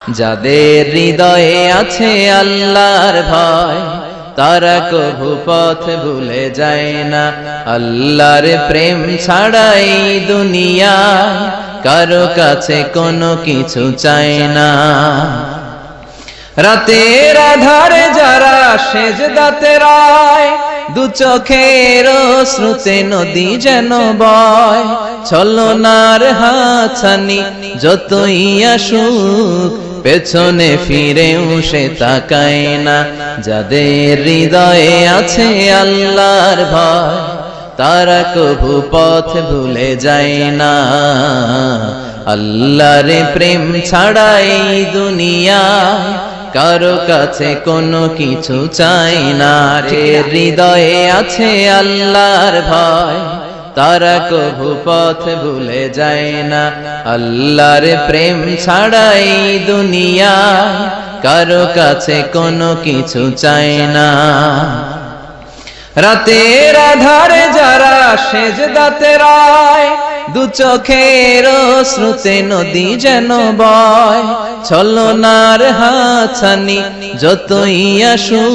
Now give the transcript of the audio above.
যাদের হৃদয়ে আছে আল্লাহর ভয় তারা কভু পথ ভুলে যায় না। আল্লাহর প্রেম ছাড়াই দুনিয়ায় কারো কাছে কোনো কিছু চায় না। রাতের আধারে যারা সেজদাতে রায় দু চোখের শ্রুতে নদী যেন বয়। ছলনার হাতছানি যতই আসুক পেছনে ফিরেও সে তাকায় না। যাদের হৃদয়ে আছে আল্লাহর ভয় তারা কভু পথ ভুলে যায় না। আল্লাহর প্রেম ছাড়াই দুনিয়ায় কারো কাছে কোনো কিছু চাই না। হৃদয়ে আছে আল্লাহর ভয় তারা কভু পথ ভুলে যায় না। আল্লাহর প্রেম ছাড়াই দুনিয়ায় কারো কাছে কোনো কিছু চাই না। রাতের আধারে যারা সেজদাতে রায় দু চোখের শ্রুতে নদী যেন বয়। ছলনার হাতছানি যতই আসুক